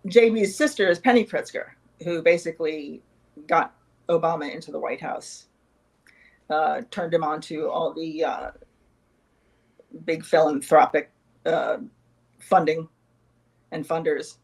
JB's sister is Penny Pritzker, who basically got Obama into the White House, turned him on to all the big philanthropic uh, funding and funders,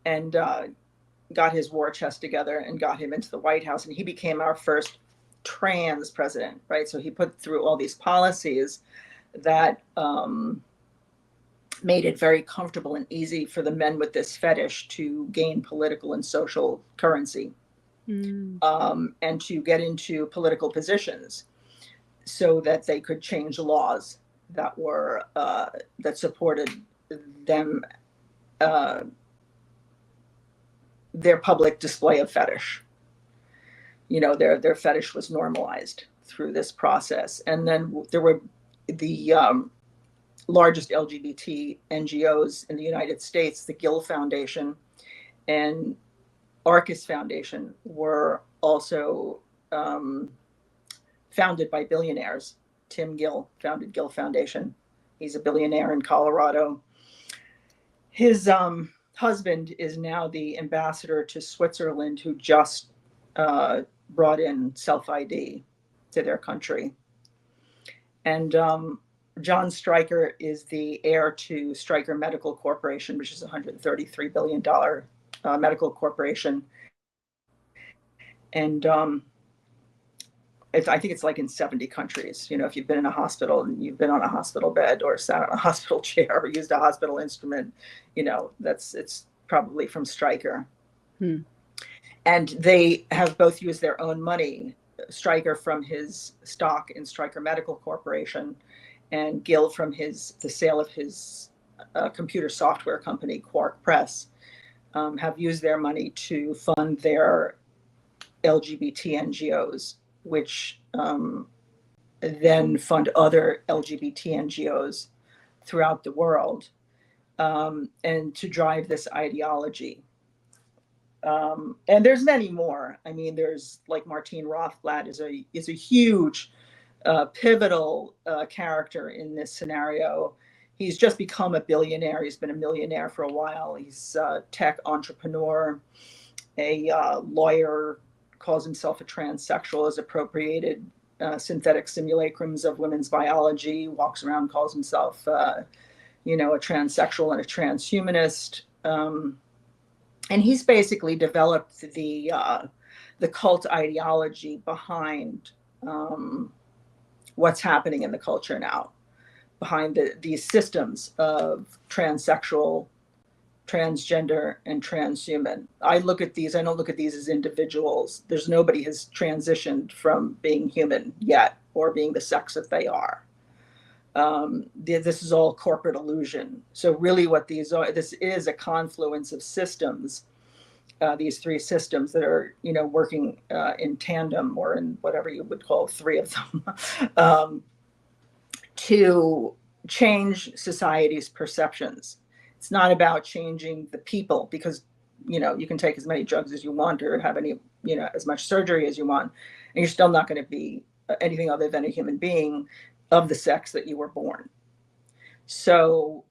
and got his war chest together and got him into the White House. And he became our first trans president, right? So he put through all these policies that made it very comfortable and easy for the men with this fetish to gain political and social currency, Mm. and to get into political positions so that they could change laws that were that supported them, uh, their public display of fetish. Their fetish was normalized through this process. And then there were the largest LGBT NGOs in the United States, the Gill Foundation and Arcus Foundation, were also founded by billionaires. Tim Gill founded Gill Foundation. He's a billionaire in Colorado. His husband is now the ambassador to Switzerland, who just brought in self ID to their country. And John Stryker is the heir to Stryker Medical Corporation, which is a $133 billion medical corporation. And I think it's like in 70 countries. If you've been in a hospital and you've been on a hospital bed or sat on a hospital chair or used a hospital instrument, it's probably from Stryker. Hmm. And they have both used their own money, Stryker from his stock in Stryker Medical Corporation, and Gill from the sale of his computer software company, Quark Press, have used their money to fund their LGBT NGOs, which then fund other LGBT NGOs throughout the world, and to drive this ideology. And there's many more. I mean, there's like Martine Rothblatt is a huge pivotal character in this scenario. He's just become a billionaire. He's been a millionaire for a while. He's a tech entrepreneur, a lawyer, calls himself a transsexual, has appropriated synthetic simulacrums of women's biology, walks around, calls himself, a transsexual and a transhumanist. And he's basically developed the cult ideology behind what's happening in the culture now, behind these systems of transsexual, transgender, and transhuman. I don't look at these as individuals. There's nobody has transitioned from being human yet or being the sex that they are. This is all corporate illusion. So really what this is a confluence of systems, these three systems that are, working in tandem, or in whatever you would call three of them, to change society's perceptions. It's not about changing the people, because, you can take as many drugs as you want or have as much surgery as you want, and you're still not going to be anything other than a human being of the sex that you were born. So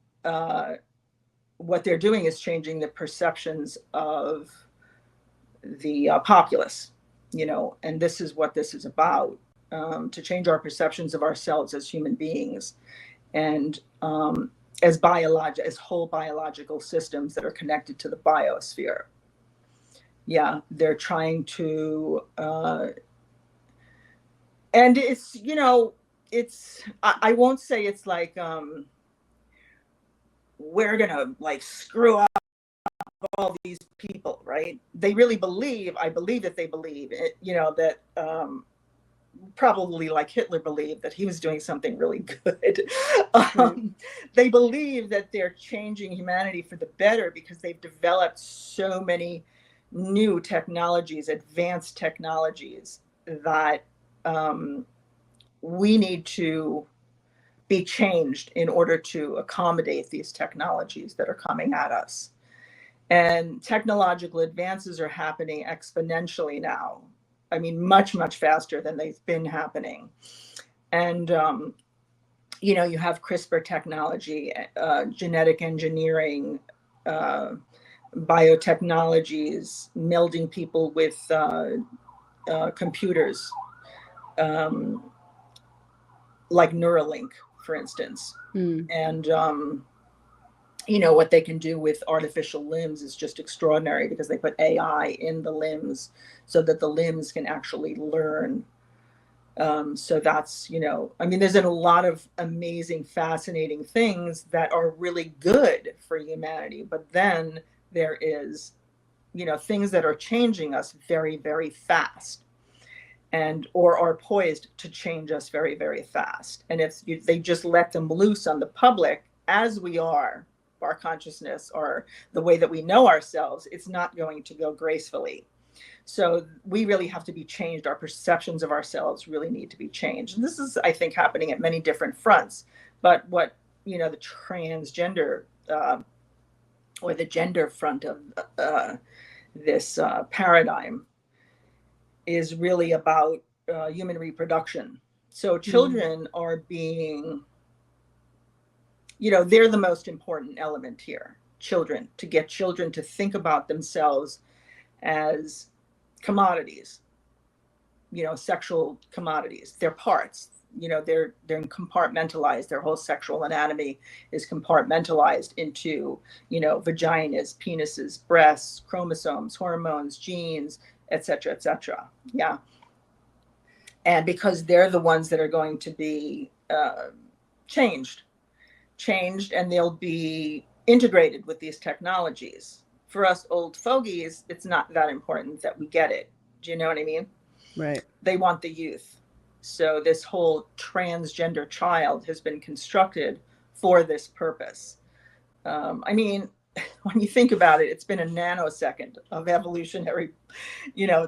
what they're doing is changing the perceptions of the populace, and this is what this is about, to change our perceptions of ourselves as human beings, and as whole biological systems that are connected to the biosphere. Yeah, they're trying to, and I won't say it's like, we're gonna like screw up all these people, right? They really believe, I believe that they believe it, that probably like Hitler believed that he was doing something really good. Right. They believe that they're changing humanity for the better because they've developed so many new technologies, advanced technologies, that we need to be changed in order to accommodate these technologies that are coming at us. And technological advances are happening exponentially now. I mean, much, much faster than they've been happening. And, you have CRISPR technology, genetic engineering, biotechnologies, melding people with computers, um, like Neuralink, for instance. Mm. And, what they can do with artificial limbs is just extraordinary, because they put AI in the limbs so that the limbs can actually learn. So that's, there's a lot of amazing, fascinating things that are really good for humanity. But then there is, things that are changing us very, very fast, and or are poised to change us very, very fast. And if they just let them loose on the public, as we are, our consciousness, or the way that we know ourselves, it's not going to go gracefully. So we really have to be changed. Our perceptions of ourselves really need to be changed. And this is, I think, happening at many different fronts. But what, the transgender, or the gender front of this paradigm is really about human reproduction. So children are being, they're the most important element here. Children, to get children to think about themselves as commodities, sexual commodities. They're parts. They're compartmentalized. Their whole sexual anatomy is compartmentalized into, vaginas, penises, breasts, chromosomes, hormones, genes, etc., etc. Yeah. And because they're the ones that are going to be changed, and they'll be integrated with these technologies. For us old fogies, it's not that important that we get it. Do you know what I mean? Right. They want the youth. So this whole transgender child has been constructed for this purpose. When you think about it, it's been a nanosecond of evolutionary,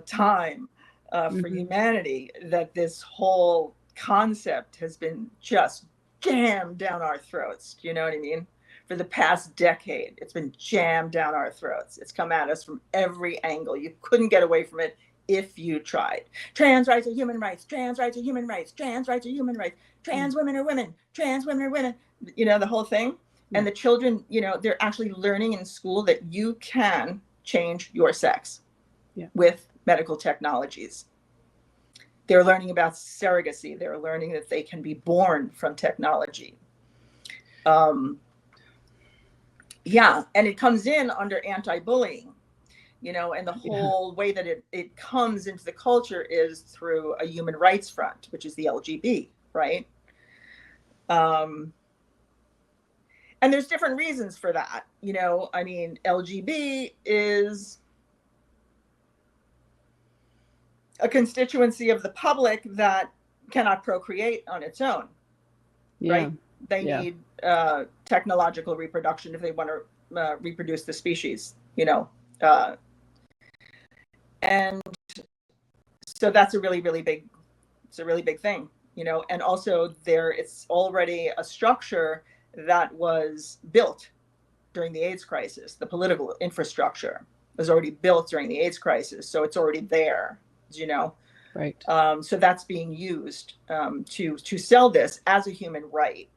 time for humanity, that this whole concept has been just jammed down our throats. Do you know what I mean? For the past decade, it's been jammed down our throats. It's come at us from every angle. You couldn't get away from it if you tried. Trans rights are human rights. Trans rights are human rights. Trans rights are human rights. Trans women are women. Trans women are women. The whole thing. And the children, they're actually learning in school that you can change your sex with medical technologies. They're learning about surrogacy. They're learning that they can be born from technology. And it comes in under anti-bullying, and the whole way that it comes into the culture is through a human rights front, which is the LGB, right? And there's different reasons for that. LGB is a constituency of the public that cannot procreate on its own, right? They need technological reproduction if they want to reproduce the species, and so that's a really, really big, thing, and also it's already a structure that was built during the AIDS crisis. The political infrastructure was already built during the AIDS crisis, so it's already there, Right. So that's being used to sell this as a human right.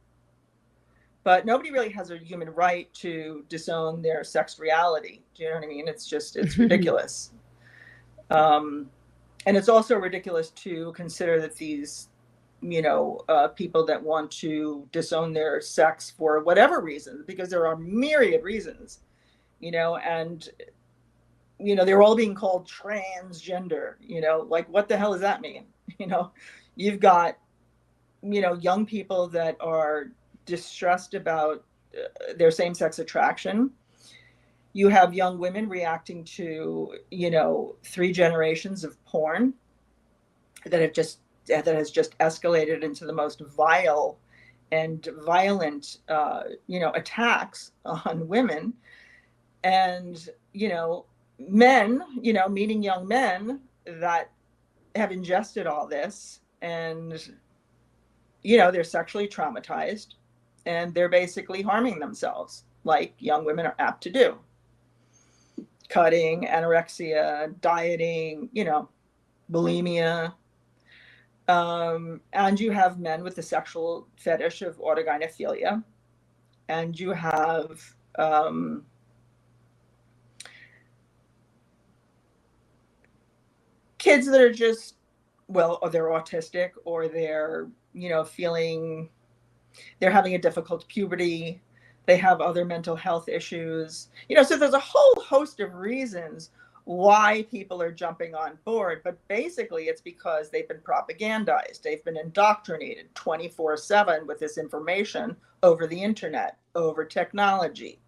But nobody really has a human right to disown their sex reality. Do you know what I mean? It's ridiculous. And it's also ridiculous to consider that these, people that want to disown their sex for whatever reason, because there are myriad reasons, and, they're all being called transgender, like, what the hell does that mean? You've got, young people that are distressed about their same-sex attraction. You have young women reacting to, 3 generations of porn that has just escalated into the most vile and violent, attacks on women. And, men, meeting young men that have ingested all this, and, they're sexually traumatized, and they're basically harming themselves, like young women are apt to do. Cutting, anorexia, dieting, bulimia. And you have men with the sexual fetish of autogynephilia. And you have kids that are just, well, or they're autistic, or they're, feeling they're having a difficult puberty, they have other mental health issues, so there's a whole host of reasons why people are jumping on board. But basically it's because they've been propagandized, they've been indoctrinated 24/7 with this information over the internet, over technology,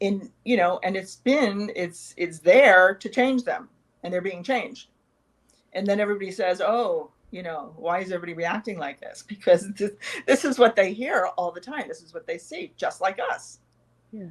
and it's there to change them, and they're being changed. And then everybody says, oh, why is everybody reacting like this? Because this is what they hear all the time. This is what they see, just like us. Yeah.